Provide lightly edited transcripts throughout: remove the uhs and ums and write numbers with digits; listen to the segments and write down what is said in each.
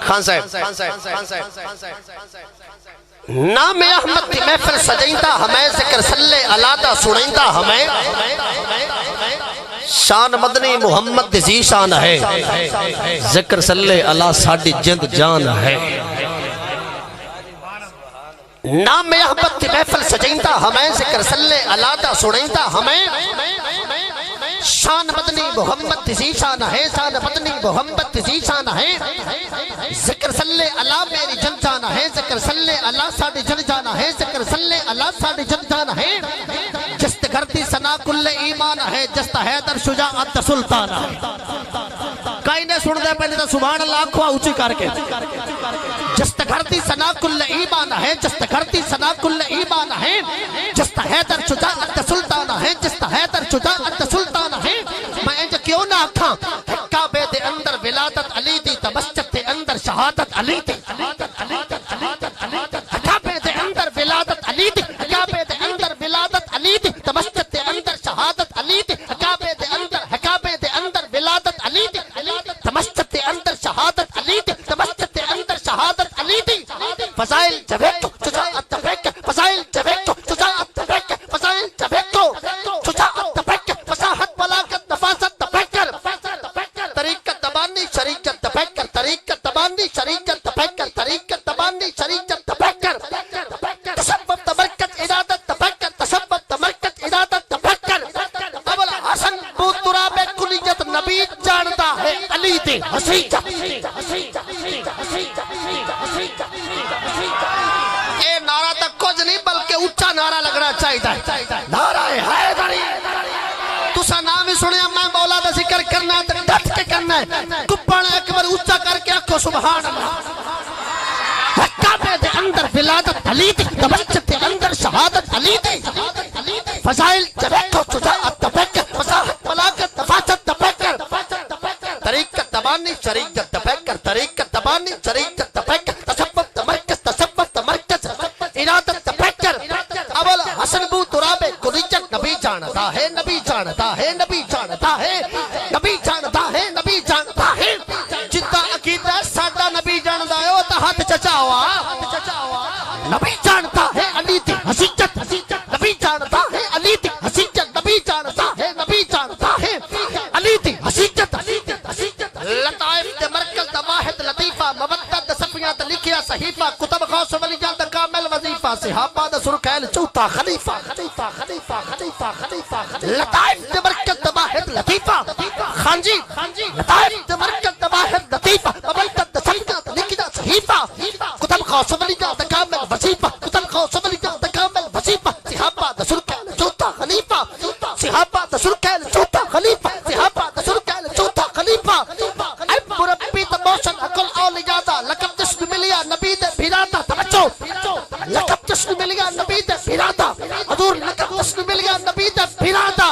خان صاحب نام احمد کی محفل سجائندہ ہمیں ذکر صلی علادہ سنائندہ ہمیں شان مدنی محمد دی شان ہے ذکر صلی اللہ ساڑی جند جان ہے نام احمد کی محفل سجائندہ ہمیں ذکر صلی علادہ سنائندہ ہمیں شان مدنی محمد دی شان ہے شان مدنی محمد دی شان ہے ذکر صلی اللہ میری جن جانا ہے ذکر صلی اللہ ساڑی جن جانا ہے ذکر صلی اللہ ساڑی جن جانا ہے جست گھرتی سنا کل ایمان ہے جست حیدر شجاعت سلطان ہے کئی نے سن دے پہلے تو سبحان اللہ کھوا اونچی کر کے جست گھرتی سنا کل ایمان ہے جست گھرتی سنا کل ایمان ہے جست حیدر شجاعت سلطان ہے جست حیدر شجاعت سلطان ہے میں انجا کیوں نہ کھاں کعبے دے اندر ولادت علی دی تمسجد دے اندر شہادت علی دی کعبے دے اندر ولادت علی دی کعبے دے اندر ولادت علی دی تمسجد دے اندر شہادت علی دی کعبے دے اندر ولادت علی دی تمسجد دے اندر شہادت علی دی تمسجد دے اندر شہادت علی دی فضائل جبیکو شجاعت تبیک فضائل جبیکو شجاعت تبیک فضائل جبیکو شجاعت تبیک فصاحت بلاغت نفاست تبیکر طریقت تبانی شریعت تبیکر طریقت تبانی شریعت تبیکر طریقت تبانی شریعت تبیکر تسبب تبرکت ارادت تبیکر تسبب تبرکت ارادت تبیکر ابو الحسن بوتراب کلیت نبی جانتا ہے علی دے حسیجہ اے نعرہ تک کچھ نہیں بلکہ اچھا نعرہ لگنا چاہیے نعرہ حیدری تسا نام ہی سنے میں مولا دا ذکر کرنا ہے ڈٹ کے کرنا ہے کپڑ اکبر اچھا کر کے آکھو سبحان اللہ کعبے دے اندر ولادت علی دی تمسجد دے اندر شہادت علی دی فضائل جبیکو شجاعت تبیکر فصاحت بلاغت نفاست تبیکر طریقت تبانی شریعت تبیکر طریقت تبانی شریعت تبیکر تسبب تمرکز ارادت تبیکر ابو الحسن بوتراب کلیت نبی جانتا ہے نبی جانتا ہے نبی جانتا ہے نبی جانتا ہے نبی جانتا ہے جتا عقیدہ ساڑا نبی جانتا ہے وہ تا ہاتھ چچاوا نبی جانتا ہے علی دی حسیجت نبی جانتا ہے علی دی حسیجت نبی جانتا ہے نبی جانتا ہے علی دی حسیجت لطائف دے مرکز دا واحد لطیفہ مبتد صفیات لکھیا صحیفہ کتب غوث ولیجان دا کامل وظیفہ صحابہ دا سرکیل چوتا خلیفہ لطائف دے مرکز دا واحد لطیفہ خانجی لطائف دے مرکز دا واحد لطیفہ مبتد صفیات لکھیا صحیفہ کتب غوث ولیجان دا کامل وظیفہ کتب غوث ولیجان دا کامل وظیفہ صحابہ دا سرکیل چوتا خلیفہ صحابہ دا سرکیل چوتا خلیفہ صحابہ دا سرکیل چوتا خلیفہ مربی تموشن اکل اولیاء دا لقب جشن ملیا نبی دے بھیراتا توجہ لقب جشن ملیا نبی دے بھیراتا حضور لقب جشن ملیا نبی دے بھیراتا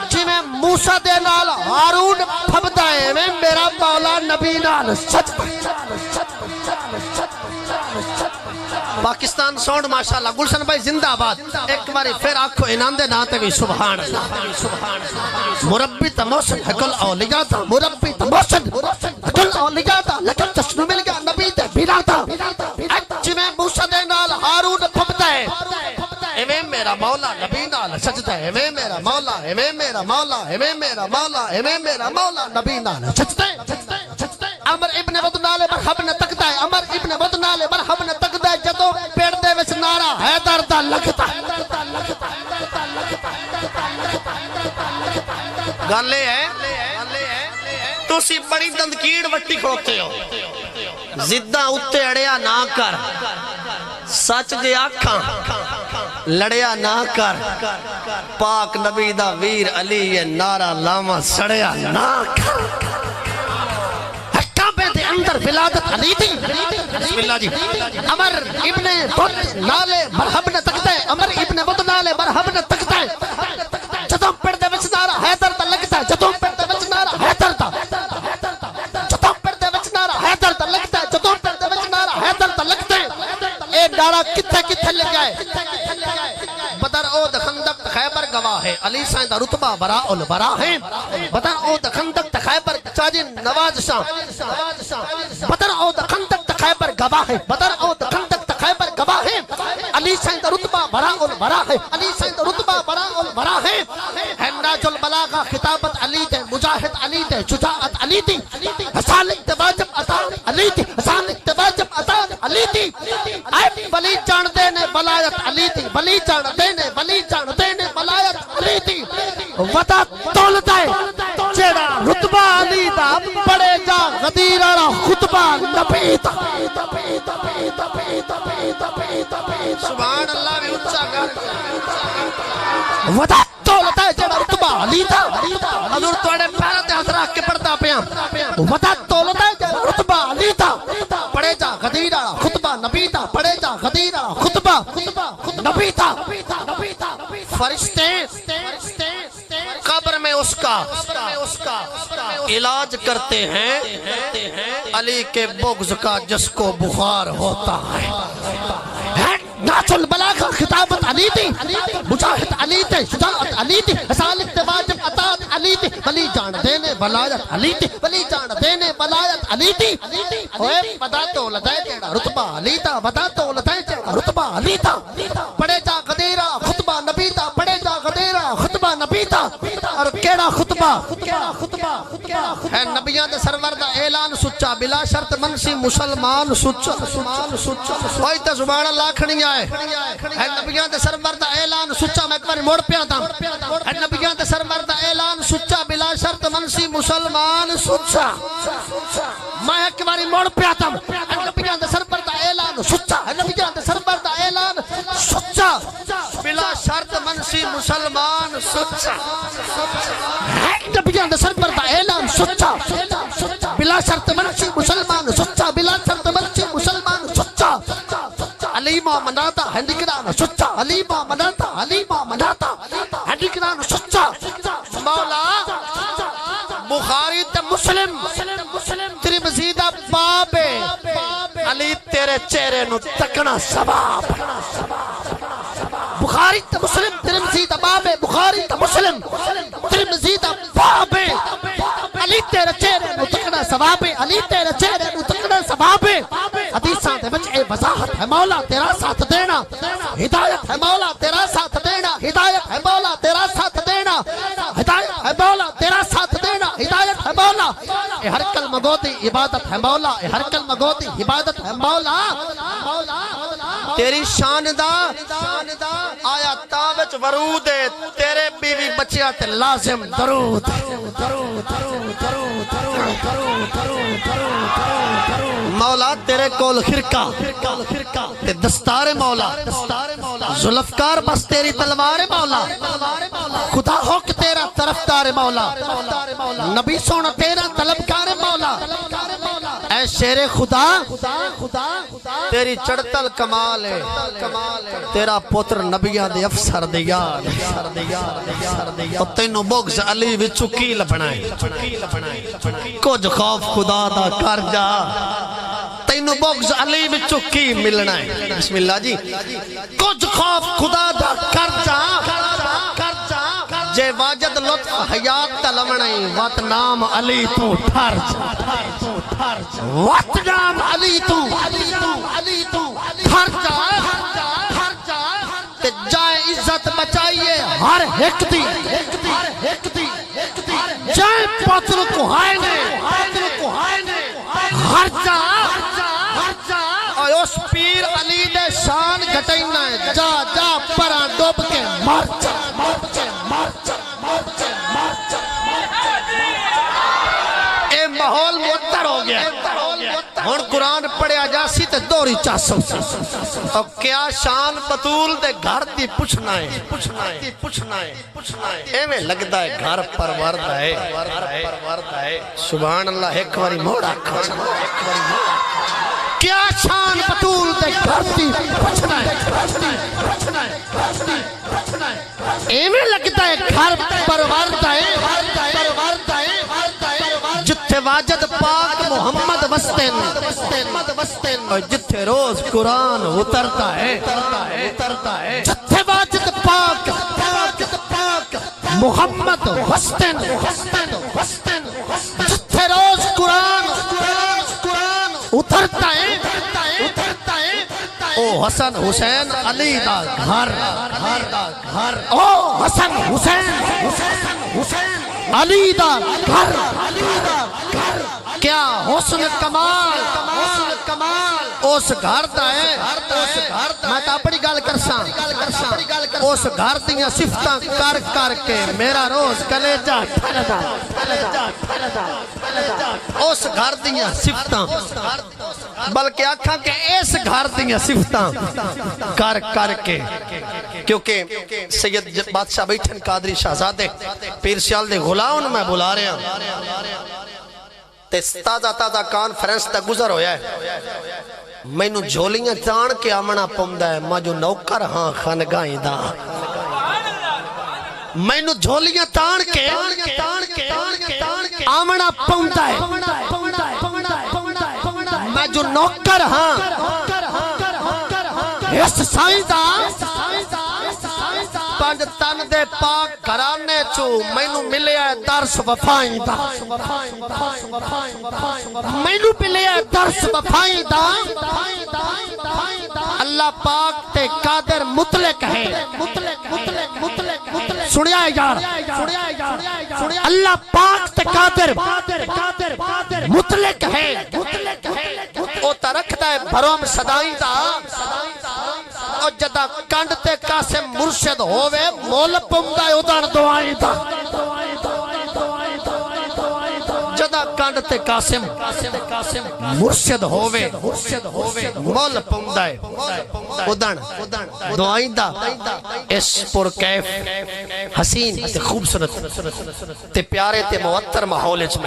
جی میں موسیٰ دے نال ہارون پھبدا ہے میں میرا مولا نبی نال سچ پاکستان ساؤنڈ ماشاءاللہ گلشن بھائی زندہ آباد ایک باری پھر آنکھو انان دے ناتے بھی سبحان اللہ مربی تموشن حکل اولیاء دا مربی تموشن حکل اولیاء دا لکن جشن مل گیا نبی دے بھیراتا اچھ میں موسیٰ دے نال ہارون پھبدا ہے ایویں میرا مولا نبی نال سجدہ ہے ایویں میرا مولا ایویں میرا مولا ایویں میرا مولا ایویں میرا مولا نبی نال سجدہ ہے عمر ابن بدنال مرحب نے تکتا ہے عمر ابن بدنال مرحب نے تکتا ہے جدو پیڑ دے وچ نعرہ حیدر دا لگتا ہے گالے ہے تو سی بڑی دندکیڑ وٹی کھوکتے ہو زدہ اتے اڑیا نہ کر سچ دے آکھاں لڑیا نہ کر پاک نبی دا ویر علی یہ نعرہ لاما سڑیا نہ کر اندر ولادت علی دی بسم اللہ جی عمر ابن بدھ نالے مرحب نے تکتا ہے عمر ابن بدھ نالے مرحب نے تکتا ہے جدوں پیڑ دے وچ نعرہ حیدر دا لگتا ہے جدوں پیڑ دے وچ نعرہ حیدر دا جدوں پیڑ دے وچ نعرہ حیدر دا لگتا ہے جدوں پیڑ دے وچ نعرہ حیدر دا لگتا ہے اے نعرہ کتھے لگا ہے بدر اود خندق خیبر گواہ ہے علی سائیں دا رتبہ براء البراء ہے بدر اود خندق خیبر تقاجی نواز شاہ بدر او خندق خیبر گواہ ہے بدر او خندق خیبر گواہ ہے علی سائیں رتبہ بڑا البرا ہے علی سائیں رتبہ بڑا البرا ہے ناج البلاغہ خطابت علی دے مجاہد علی دے شجاعت علی دی حسان اقتباجب عطا علی دی حسان اقتباجب عطا علی دی اے ولی جان دے نے ولایت علی دی ولی جان دے نے ولایت علی دی ودا تولدا ہے جیڑا رتبہ علی دا پڑے جا غدیر والا خطبہ نبی دا سبحان اللہ بھی اونچا کر ودا تولدا ہے جیڑا رتبہ علی دا حضور تواڈے پیراں تے ہاتھ رکھ کے پڑھدا پیاں ودا تولدا ہے جیڑا رتبہ علی دا پڑے جا غدیر والا خطبہ نبی دا پڑے جا غدیر والا خطبہ نبی دا فرشتے قبر میں اس کا علاج کرتے ہیں علی کے بغض کا جس کو بخار ہوتا ہے ناچ البلاغہ خطابت علی دی مجاہد علی دی شجاعت علی دی حسان اقتباجب عطا علی دی ولی جان دینے ولایت علی دی ولی جان دینے ولایت علی دی اوے بدا تو لدائے جیڑا رتبہ علی دا بدا تو لدائے جیڑا رتبہ علی دا پڑے جا غدیرہ خطبہ نبی دا پڑے جا غدیرہ خطبہ نبی دا اور کیڑا خطبہ ہے نبیان دے سرور دا اعلان سچا بلا شرط منسی مسلمان سچا ہوئی تا زبان اللہ کھنی آئے ہے نبیان دے سرور دا اعلان سچا میں ایک بار موڑ پیا تھا ہے نبیان دے سرور دا اعلان سچا بلا شرط منسی مسلمان سچا میں ایک بار موڑ پیا تھا ہے نبیان دے سرور دا اعلان سچا ہے نبیان دے سرور دا اعلان سچا بلا شرط منسی مسلمان سچا ہے نبیان دے سرور دا اعلان سچا بلا شرط منسی مسلمان سچا بلا شرط منسی مسلمان سچا علیمہ مناتا ہندکران سچا علیمہ مناتا ہندکران سچا مولا بخاری تے مسلم ترمذی دا باب علی تیرے چہرے نو تکنا ثواب بخاری تے مسلم ترمذی دا باب بخاری تے مسلم ترمذی دا باب علی تیرے چہرے نو تکنا ثواب علی تیرے چہرے نو تکنا ثواب حدیثاں دے وچ اے وضاحت ہے مولا تیرا ساتھ دینا ہدایت ہے مولا تیرا ساتھ دینا ہدایت ہے مولا تیرا ساتھ دینا ہدایت ہے مولا تیرا ساتھ دینا ہدایت ہے مولا اے ہر کلمہ گو دی عبادت ہے مولا اے ہر کلمہ گو دی عبادت ہے مولا تیری شان دا آیا تا وچ ورود ہے تیرے بیوی بچیاں تے لازم درود مولا تیرے کول خرقہ تے دستار مولا ذوالفقار بس تیری تلوار مولا خدا ہو کہ تیرا طرفدار مولا نبی سونا تیرا طلبکار مولا اے شیر خدا تیری چڑتل کمال ہے تیرا پتر نبیہ دے افسر دیار اور تینو بغض علی وچو کی لبنائے کچھ خوف خدا دا کر جا تینو بغض علی وچو کی ملنا ہے بسم اللہ جی کچھ خوف خدا دا کر جا جے واجد لطف حیات تلونائی وات نام علی تو ٹھر جا وات نام علی تو ٹھر جا تے جائے عزت بچائیے ہر ایک دی جائے پتر کو ہائے نے ہر جا اس پیر علی دے شان گھٹائنا ہے جا پران ڈوب کے مر جا اے ماحول معطر ہو گیا ہن قرآن پڑھیا جاسی تے دوری چاسو اور کیا شان بطول دے گھر دی پوچھنا ہے اے میں لگتا ہے گھر پروردہ ہے سبحان اللہ ایک واری موڑا کیا شان بطول دے گھر دی پوچھنا ہے اے میں لگتا ہے گھر پروردہ ہے جتھے واجد پاک محمد وستن اور جتھے روز قرآن اترتا ہے جتھے واجد پاک محمد وستن جتھے روز اترتا ہے او حسن حسین علی دا گھر او حسن حسین علی دا گھر کیا حسن کمال اس گھر دا ہے میں تا اپنی گل کرساں اس گھر دیاں صفتاں کر کر کے میرا روز کلیجہ ٹھلدا اس گھر دیاں صفتاں بلکہ آکھاں کہ اس گھر دیاں صفتاں کر کر کے کیونکہ سید بادشاہ بیٹھن قادری شہزادے پیر سیال دے غلام میں بلا رہے ہیں تے تازہ کانفرنس تے گزر ہویا ہے میں نو جھولیاں چان کے آمنا پوندہ ہے میں جو نوکر ہاں خانگاہیں دا میں نو جھولیاں چان کے آمنا پوندہ ہے میں جو نوکر ہاں اس سائیں دا پانچ تن دے پاک گھرانے چو میں نو ملے ہے درس وفائیں دا میں نو ملے ہے درس وفائیں دا اللہ پاک تے قادر مطلق ہے سنیا ہے یار اللہ پاک تے قادر مطلق ہے او ترکھتا ہے بھروم صدائیں دا اور جدہ کنڈ تے قاسم مرشد ہووے مول پمدہ ادھر دعائیں دا جدہ کنڈ تے قاسم مرشد ہووے مول پمدہ ادھر دعائیں دا اس پر کیف حسین تے خوبصورت تے پیارے تے موتر ماحول میں